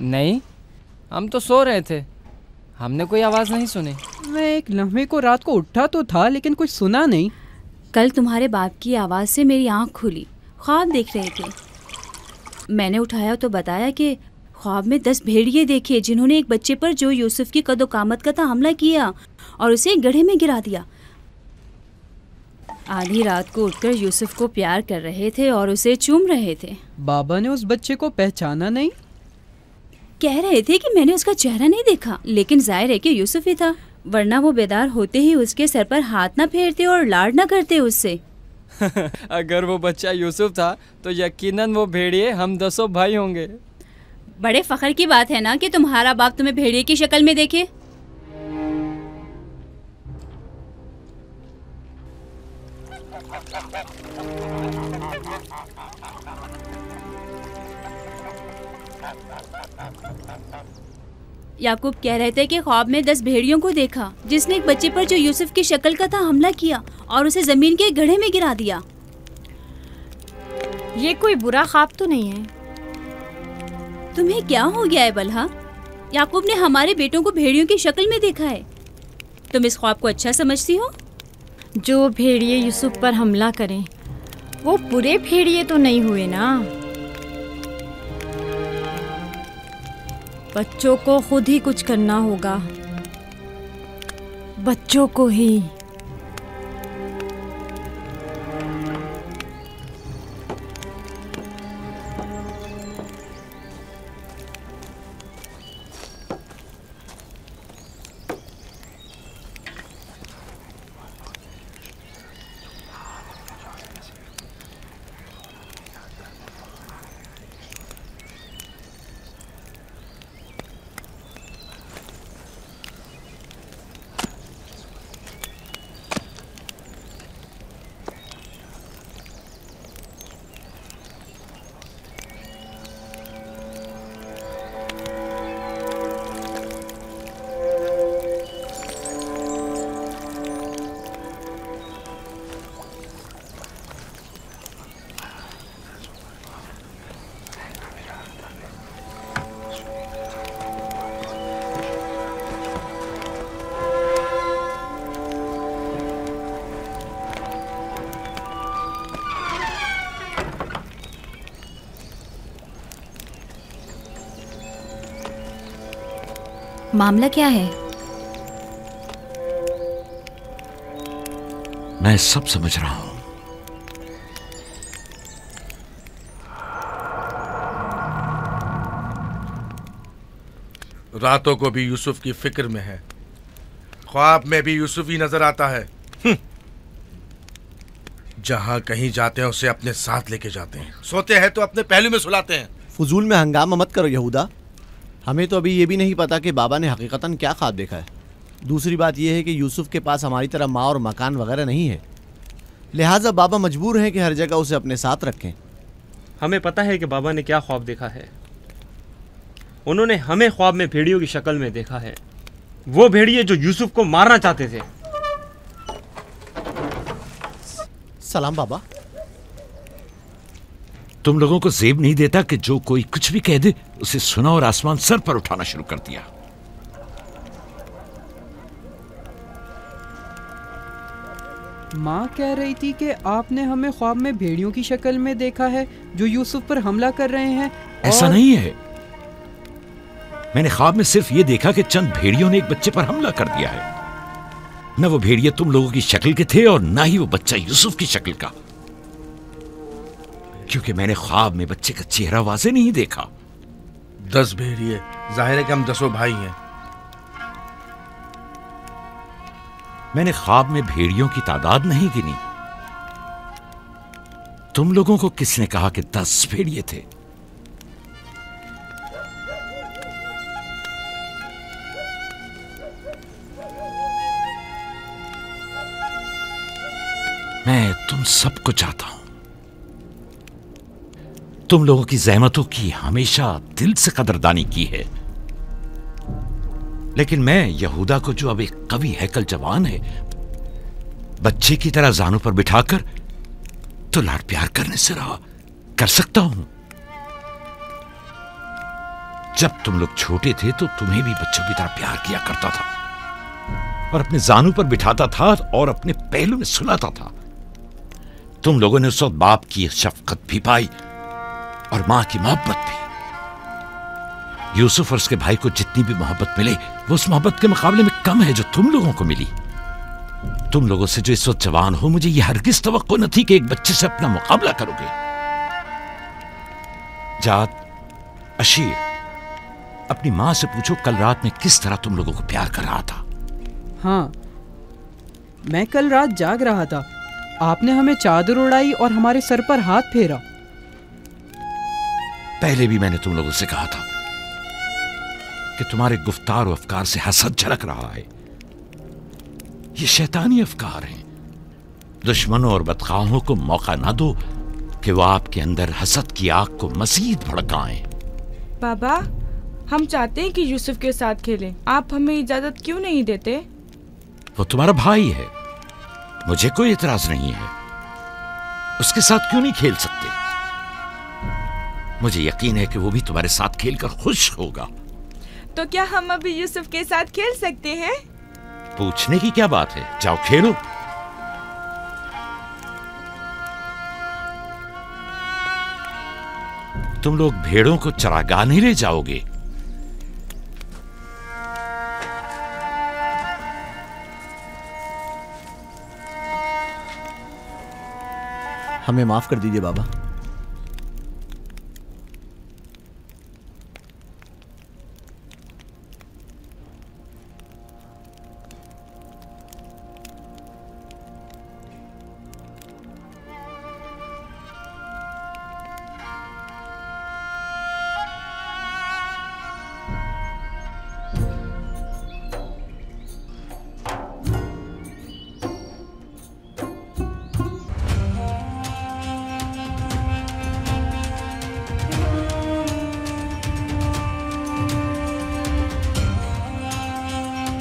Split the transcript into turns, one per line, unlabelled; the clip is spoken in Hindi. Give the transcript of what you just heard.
नहीं, हम तो सो रहे थे, हमने कोई आवाज़ नहीं सुनी।
मैं एक लम्हे को रात को उठा तो था लेकिन कुछ सुना नहीं।
कल तुम्हारे बाप की आवाज़ से मेरी आँख खुली, ख्वाब देख रहे थे। मैंने उठाया तो बताया कि ख्वाब में 10 भेड़िए देखे जिन्होंने एक बच्चे पर जो यूसुफ की कदो-कामत का था हमला किया और उसे गड्ढे में गिरा दिया। आधी रात को उठकर यूसुफ को प्यार कर रहे थे और उसे चूम रहे थे।
बाबा ने उस बच्चे को पहचाना नहीं?
कह रहे थे कि मैंने उसका चेहरा नहीं देखा, लेकिन जाहिर है कि यूसुफ ही था, वरना वो बेदार होते ही उसके सर पर हाथ ना फेरते और लाड ना करते उससे।
अगर वो बच्चा यूसुफ था तो यकीनन वो भेड़िए हम 10 भाई होंगे।
बड़े फख्र की बात है ना कि तुम्हारा बाप तुम्हें भेड़िए की शक्ल में देखे। याकूब कह रहे थे कि ख्वाब में 10 भेड़ियों को देखा जिसने एक बच्चे पर जो यूसुफ की शक्ल का था हमला किया और उसे जमीन के गड्ढे में गिरा दिया।
ये कोई बुरा ख्वाब तो नहीं है?
तुम्हें क्या हो गया है बलहा? याकूब ने हमारे बेटों को भेड़ियों की शक्ल में देखा है। तुम इस ख्वाब को अच्छा समझती हो?
जो भेड़िए यूसुफ पर हमला करें वो पूरे भेड़िए तो नहीं हुए ना। बच्चों को खुद ही कुछ करना होगा, बच्चों को ही।
मामला क्या है?
मैं सब समझ रहा हूं।
रातों को भी यूसुफ की फिक्र में है, ख्वाब में भी यूसुफ ही नजर आता है। जहां कहीं जाते हैं उसे अपने साथ लेके जाते हैं, सोते हैं तो अपने पहलू में सुलाते हैं।
फजूल में हंगामा मत करो यहूदा, हमें तो अभी ये भी नहीं पता कि बाबा ने हकीकतन क्या ख्वाब देखा है। दूसरी बात यह है कि यूसुफ के पास हमारी तरह माँ और मकान वगैरह नहीं है, लिहाजा बाबा मजबूर हैं कि हर जगह उसे अपने साथ रखें।
हमें पता है कि बाबा ने क्या ख्वाब देखा है। उन्होंने हमें ख्वाब में भेड़ियों की शक्ल में देखा है, वो भेड़िए जो यूसुफ को मारना चाहते थे।
सलाम बाबा।
तुम लोगों को जेब नहीं देता कि जो कोई कुछ भी कह दे उसे सुना और आसमान सर पर उठाना शुरू कर दिया।
माँ कह रही थी कि आपने हमें ख्वाब में भेड़ियों की शक्ल में देखा है जो यूसुफ पर हमला कर रहे हैं।
ऐसा नहीं है, मैंने ख्वाब में सिर्फ ये देखा कि चंद भेड़ियों ने एक बच्चे पर हमला कर दिया है। न वो भेड़िए तुम लोगों की शक्ल के थे और ना ही वो बच्चा यूसुफ की शक्ल का, क्योंकि मैंने ख्वाब में बच्चे का चेहरा वाज़े नहीं देखा।
10 भेड़िए, जाहिर है कि हम 10 भाई हैं।
मैंने ख्वाब में भेड़ियों की तादाद नहीं गिनी। तुम लोगों को किसने कहा कि 10 भेड़िए थे? मैं तुम सबको चाहता हूं। तुम लोगों की ज़हमतों की हमेशा दिल से कदरदानी की है, लेकिन मैं यहूदा को, जो अब एक कवि हैकल जवान है, बच्चे की तरह जानों पर बिठाकर तो लाड प्यार करने से रहा कर सकता हूं। जब तुम लोग छोटे थे तो तुम्हें भी बच्चों की तरह प्यार किया करता था और अपने जानू पर बिठाता था और अपने पहलू में सुलाता था। तुम लोगों ने उस वक्त बाप की शफकत भी पाई और मां की मोहब्बत भी। यूसुफ और उसके भाई को जितनी भी मोहब्बत मिले वो उस मोहब्बत के मुकाबले में कम है जो तुम लोगों को मिली। तुम लोगों से जो इस वक्त जवान हो, मुझे यह हरगिज तवक्को न थी कि एक बच्चे से अपना मुकाबला करोगे। जात, अशीर, अपनी मां से पूछो कल रात में किस तरह तुम लोगों को प्यार कर रहा था।
हाँ, मैं कल रात जाग रहा था। आपने हमें चादर उड़ाई और हमारे सर पर हाथ फेरा।
पहले भी मैंने तुम लोगों से कहा था कि तुम्हारे गुफ्तार और अफकार से हसद झलक रहा है। ये शैतानी अफकार हैं। दुश्मनों और बदखाहों को मौका ना दो कि वो आपके अंदर हसद की आग को मजीद भड़काएं।
बाबा, हम चाहते हैं कि यूसुफ के साथ खेलें। आप हमें इजाजत क्यों नहीं देते?
वो तुम्हारा भाई है, मुझे कोई इतराज नहीं है। उसके साथ क्यों नहीं खेल सकते? मुझे यकीन है कि वो भी तुम्हारे साथ खेलकर खुश होगा।
तो क्या हम अभी यूसुफ के साथ खेल सकते हैं?
पूछने की क्या बात है, जाओ खेलो। तुम लोग भेड़ों को चरागाह नहीं ले जाओगे?
हमें माफ कर दीजिए बाबा।